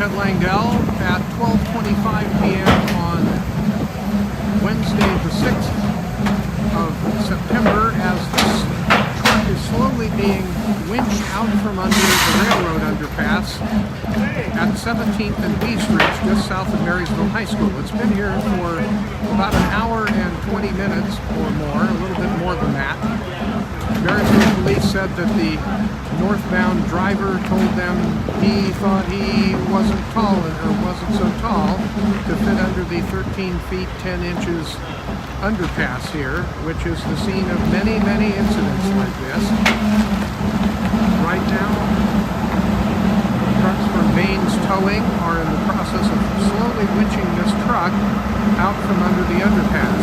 At 12:25 p.m. on Wednesday the 6th of September, as this truck is slowly being winched out from under the railroad underpass at 17th and B Streets, just south of Marysville High School. It's been here for about an hour and 20 minutes or more, a little bit more than that. Marysville police said that the northbound driver told them he thought he wasn't so tall to fit under the 13 feet 10 inches underpass here, which is the scene of many, many incidents like this. Right now, trucks from Baines Towing are in the process of slowly winching this truck out from under the underpass.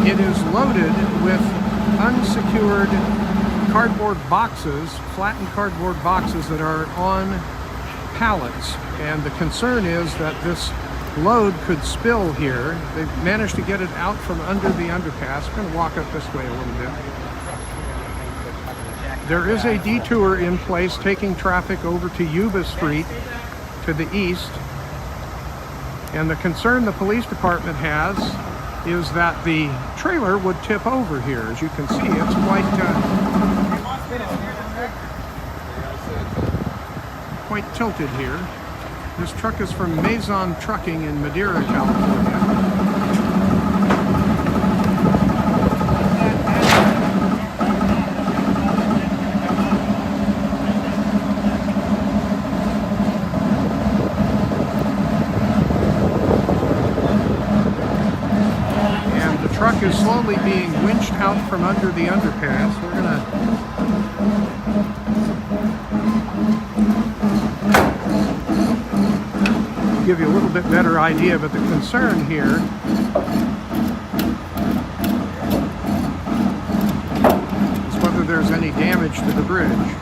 It is loaded with unsecured cardboard boxes, flattened cardboard boxes that are on pallets, and the concern is that this load could spill here. They've managed to get it out from under the underpass. I'm going to walk up this way a little bit. There is a detour in place taking traffic over to Yuba Street to the east, and the concern the police department has is that the trailer would tip over here. As you can see, it's quite tilted here. This truck is from Maison Trucking in Madeira, California. And the truck is slowly being winched out from under the underpass. We're going to give you a little bit better idea, but the concern here is whether there's any damage to the bridge.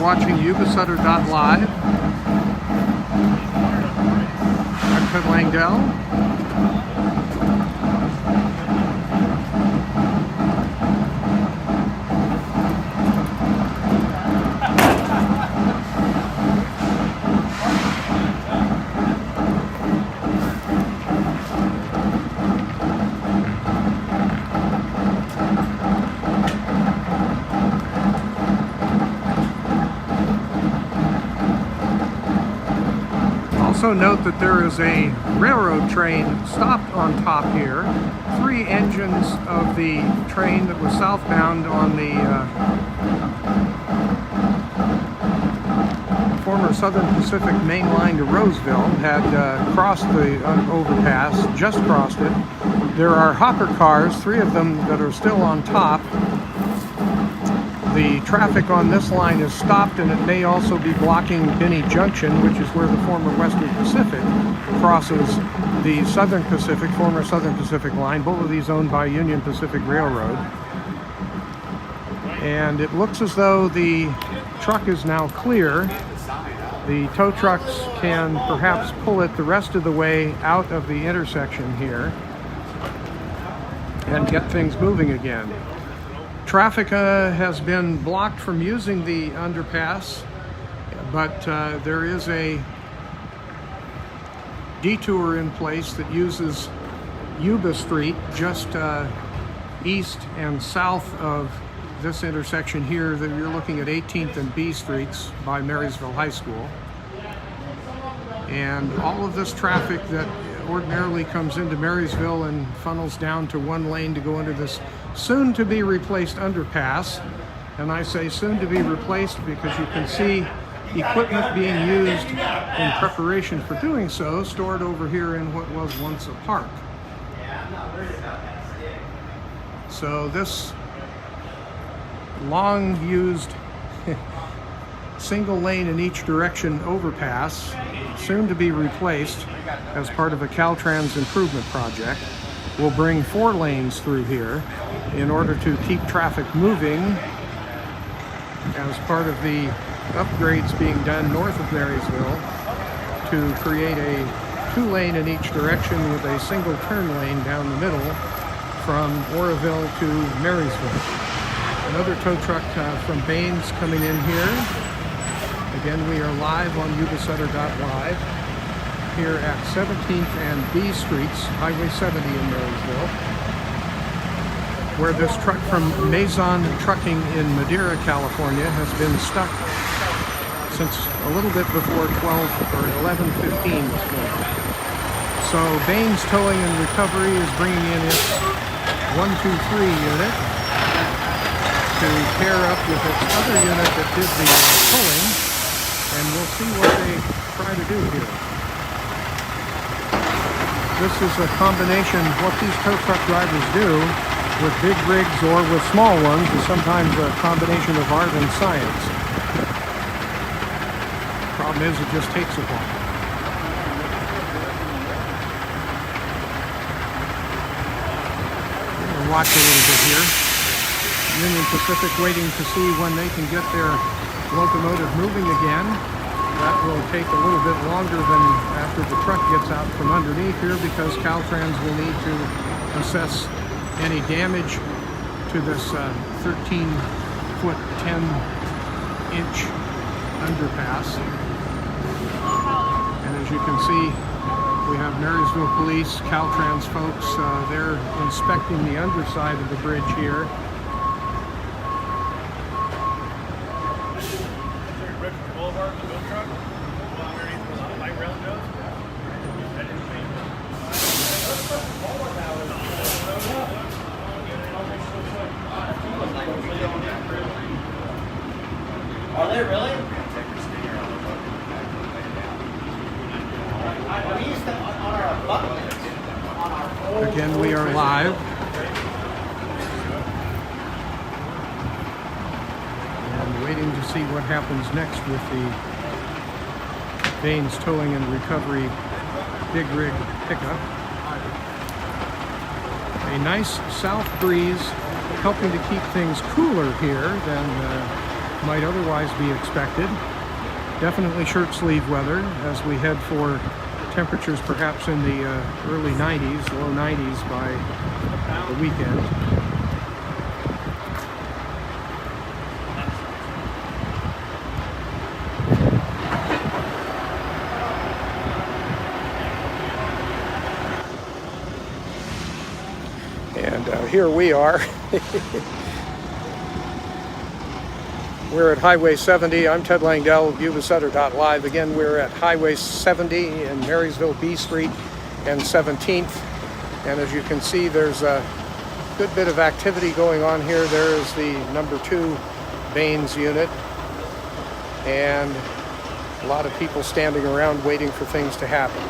Watching Yuba-Sutter.live. I'm Ted Langdell. Also note that there is a railroad train stopped on top here. 3 engines of the train that was southbound on the former Southern Pacific main line to Roseville had crossed the overpass, just crossed it. There are hopper cars, 3 of them that are still on top. The traffic on this line is stopped, and it may also be blocking Binney Junction, which is where the former Western Pacific crosses the Southern Pacific, former Southern Pacific line, both of these owned by Union Pacific Railroad. And it looks as though the truck is now clear. The tow trucks can perhaps pull it the rest of the way out of the intersection here and get things moving again. Traffic has been blocked from using the underpass, but there is a detour in place that uses Yuba Street just east and south of this intersection here. That you're looking at 18th and B Streets by Marysville High School. And all of this traffic that ordinarily comes into Marysville and funnels down to one lane to go into this soon-to-be replaced underpass. And I say soon-to-be replaced because you can see equipment being used in preparation for doing so, stored over here in what was once a park. So this long-used single lane in each direction overpass, soon to be replaced as part of a Caltrans improvement project. We'll bring 4 lanes through here in order to keep traffic moving as part of the upgrades being done north of Marysville to create a 2-lane in each direction with a single turn lane down the middle from Oroville to Marysville. Another tow truck from Baines coming in here. Again, we are live on Yuba-Sutter.live here at 17th and B Streets, Highway 70 in Marysville, where this truck from Maison Trucking in Madera, California has been stuck since a little bit before 12 or 11:15 this morning. So Baines Towing and Recovery is bringing in its 123 unit to pair up with its other unit that did the towing, and we'll see what they try to do here. This is a combination. What these tow truck drivers do with big rigs or with small ones is sometimes a combination of art and science. Problem is, it just takes a while. We'll watch a little bit here. Union Pacific waiting to see when they can get their locomotive moving again. That will take a little bit longer than after the truck gets out from underneath here, because Caltrans will need to assess any damage to this 13-foot, 10-inch underpass. And as you can see, we have Marysville Police, Caltrans folks, they're inspecting the underside of the bridge here. Are they really? Again, we are live. And waiting to see what happens next with the Baines Towing and Recovery big rig pickup. A nice south breeze helping to keep things cooler here than might otherwise be expected. Definitely shirt sleeve weather as we head for temperatures perhaps in the early 90s, low 90s by the weekend. And here we are. We're at Highway 70. I'm Ted Langdell, Yuba-Sutter.live. Again, we're at Highway 70 in Marysville, B Street and 17th. And as you can see, there's a good bit of activity going on here. There is the number 2 Baines unit. And a lot of people standing around waiting for things to happen.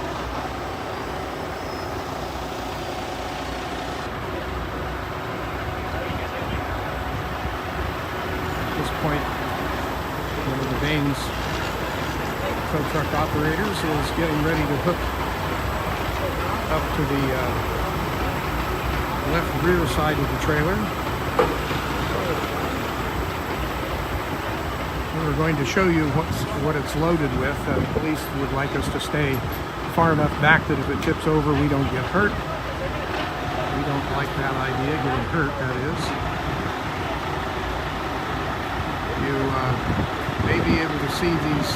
Point, one of the Baines tow truck operators is getting ready to hook up to the left rear side of the trailer. We're going to show you what it's loaded with. The police would like us to stay far enough back that if it tips over, we don't get hurt. We don't like that idea, getting hurt, that is. You may be able to see these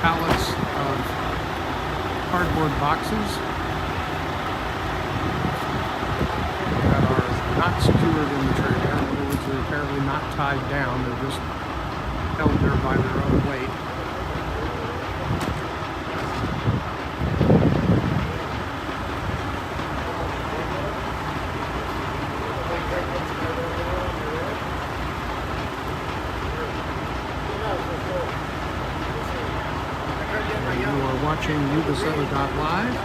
pallets of cardboard boxes that are not secured in the trailer. In other words, they're apparently not tied down. They're just held there by their own weight. Watching Yuba-Sutter.live.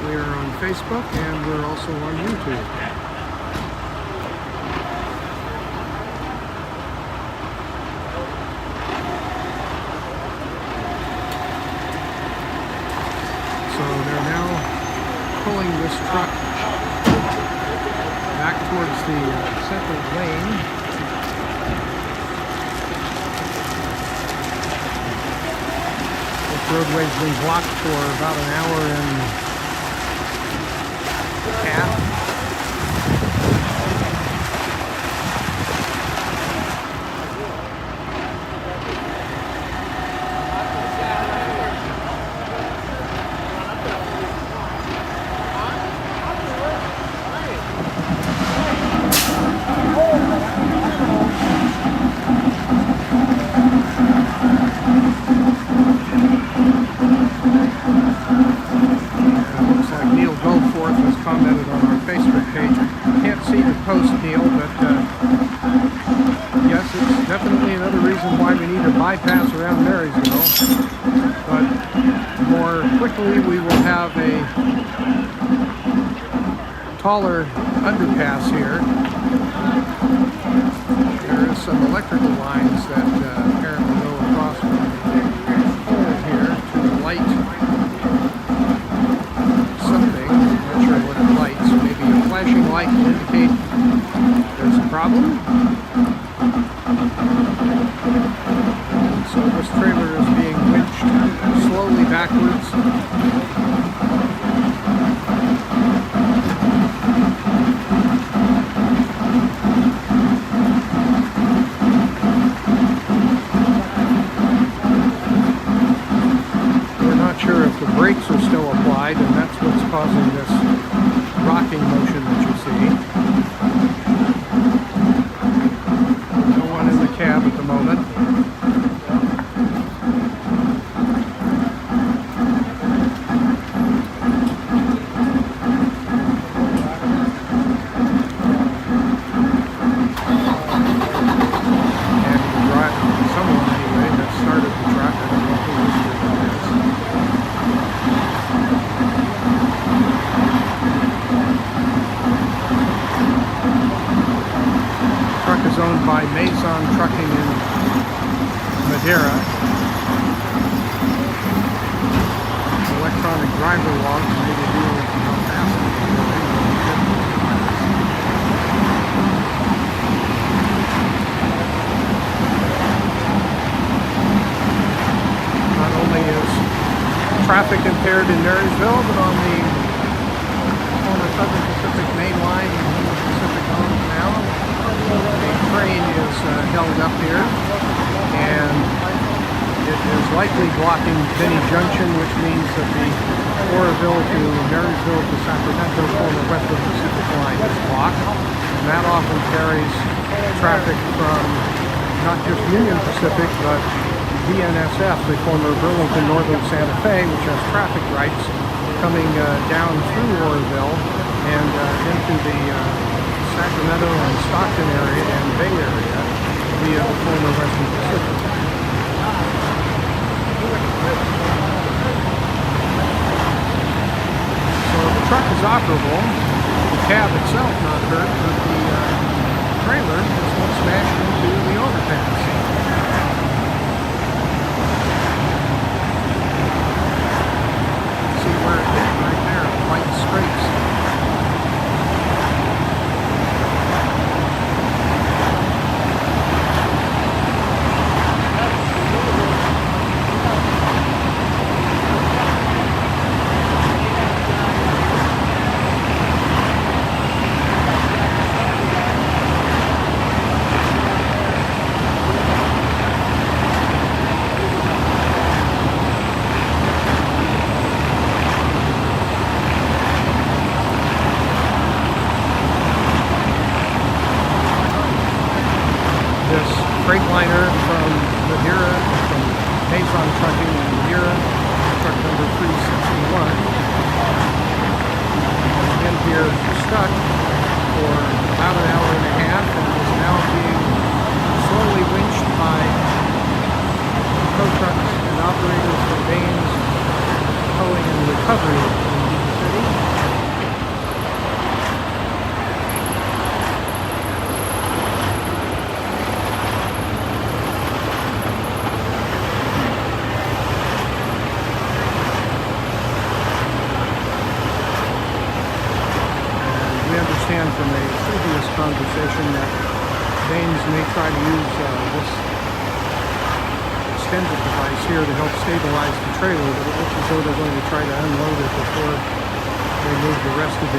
We are on Facebook, and we're also on YouTube. So they're now pulling this truck back towards the central lane. This roadway's been blocked for about an hour and a half. Yes, it's definitely another reason why we need a bypass around Marysville. But more quickly, we will have a taller underpass here. There is some electrical lines that apparently go across from the pole here to light something. I'm not sure what it lights. Maybe a flashing light to indicate there's a problem. So this trailer is being winched slowly backwards. We're not sure if the brakes are still applied, and that's what's causing this rocking motion that you see. No one in the cab at the moment. Owned by Mason Trucking in Madeira. Electronic driver logs made to deal with how fast it's going. Not only is traffic impaired in Marysville, but on the former Southern Pacific Main Line and Union Pacific Home Canal, a train is held up here, and it is likely blocking Denny Junction, which means that the Oroville to Marysville to Sacramento former Western Pacific line is blocked, and that often carries traffic from not just Union Pacific, but BNSF, the former Burlington Northern Santa Fe, which has traffic rights coming down through Oroville and into the Sacramento and Stockton area and Bay Area via the former Western Pacific. So the truck is operable, the cab itself not hurt, but the trailer is what smashed into the overpass. See where it hit right there, white scrapes. Freightliner from Madeira, from Mason Trucking in Madeira, truck number 361, has been here stuck for about an hour and a half and is now being slowly winched by tow trucks and operators for Baines Towing and Recovery in the city. conversation that Danes may try to use this extended device here to help stabilize the trailer, but it looks as though they're going to try to unload it before they move the rest of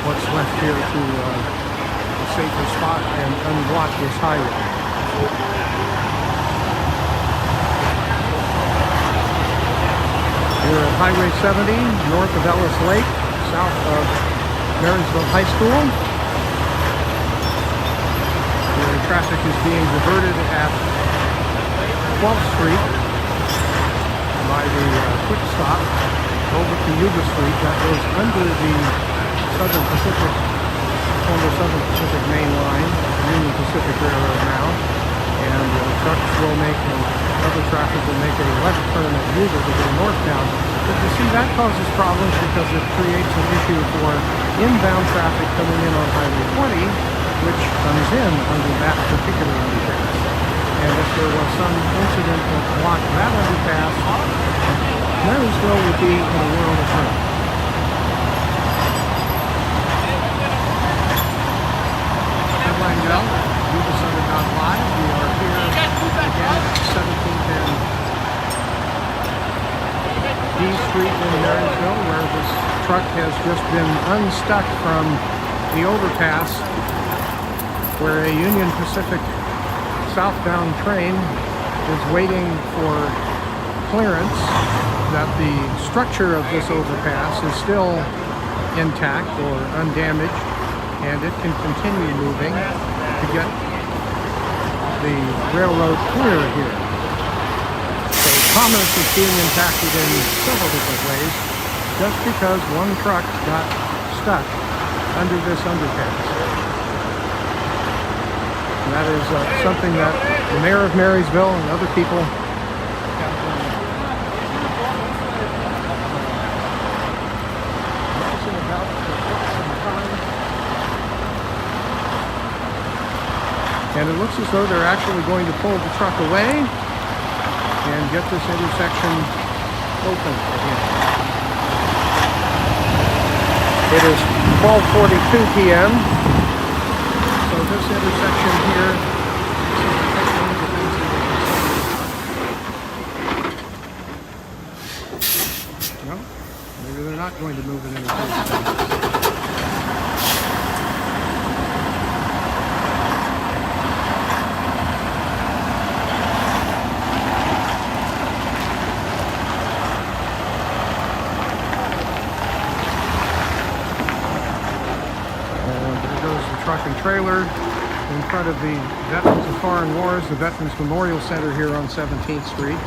what's left here to a safer spot and unblock this highway. We're at Highway 70, north of Ellis Lake, south of Marysville High School, where traffic is being diverted at 12th Street by the quick stop over to Yuba Street. That goes under the Southern Pacific Main Line, Union Pacific Railroad now, and trucks will make, and other traffic will make a left turn at Yuba to go northbound. But you see, that causes problems because it creates an issue for inbound traffic coming in on Highway 20, which comes in under that particular underpass. And if there was some incident that blocked that underpass, Marysville would be in a world of hurt. Headline Bell, Yuba-Sutter.live. We are here again at 17th and D Street in Marysville, where this truck has just been unstuck from the overpass, where a Union Pacific southbound train is waiting for clearance that the structure of this overpass is still intact or undamaged, and it can continue moving to get the railroad clear here. So commerce is being impacted in several different ways just because one truck got stuck under this underpass. And that is something that the mayor of Marysville and other people have been about for quite some time. And it looks as though they're actually going to pull the truck away and get this intersection open again. It is 12:42 p.m. So this intersection here, no, maybe they're not going to move it into truck and trailer in front of the Veterans of Foreign Wars, the Veterans Memorial Center here on 17th Street.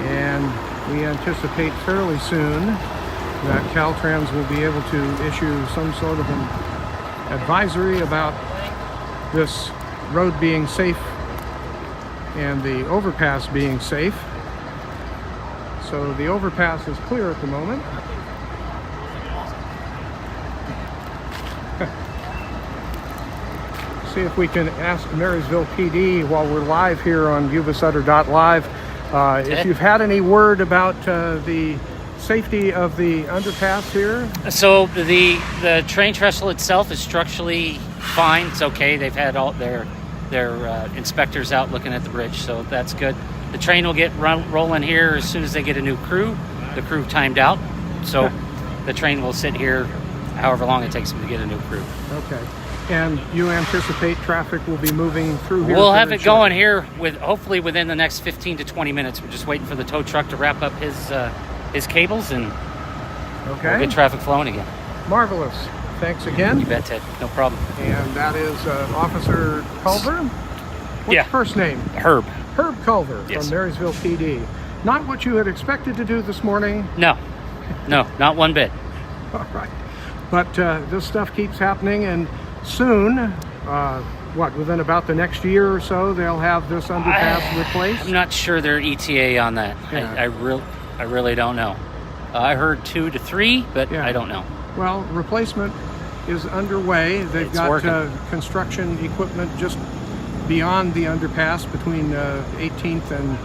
And we anticipate fairly soon that Caltrans will be able to issue some sort of an advisory about this road being safe and the overpass being safe. So the overpass is clear at the moment. See if we can ask Marysville PD while we're live here on Yuba-Sutter.live if you've had any word about the safety of the underpass here. So the train trestle itself is structurally fine. It's okay. They've had all their inspectors out looking at the bridge, so that's good. The train will get rolling here as soon as they get a new crew. The crew timed out, so the train will sit here however long it takes them to get a new crew. Okay. And you anticipate traffic will be moving through here? We'll have it going here with hopefully within the next 15 to 20 minutes. We're just waiting for the tow truck to wrap up his cables, and we'll get traffic flowing again. Marvelous. Thanks again. You bet, Ted. No problem. And that is Officer Culver? What's Yeah. first name? Herb. Herb Culver Yes. from Marysville PD. Not what you had expected to do this morning. No, not one bit. All right. But this stuff keeps happening, and soon, within about the next year or so, they'll have this underpass replaced? I'm not sure they're ETA on that. Yeah. I really don't know. I heard 2 to 3, but Yeah. I don't know. Well, replacement is underway. They've It's got working. construction equipment just beyond the underpass between 18th and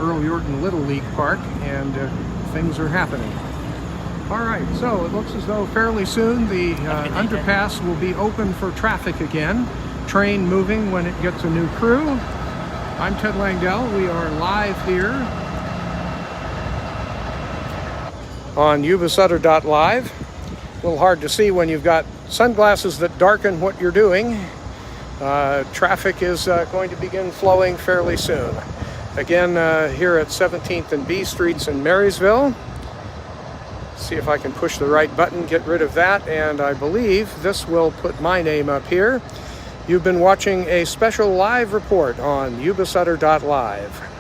Earl Yorton Little League Park, and things are happening. All right, so it looks as though fairly soon the underpass will be open for traffic again. Train moving when it gets a new crew. I'm Ted Langdell. We are live here on Yuba-Sutter.live. A little hard to see when you've got sunglasses that darken what you're doing. Traffic is going to begin flowing fairly soon. Again, here at 17th and B Streets in Marysville. See if I can push the right button, get rid of that, and I believe this will put my name up here. You've been watching a special live report on Yuba-Sutter.live.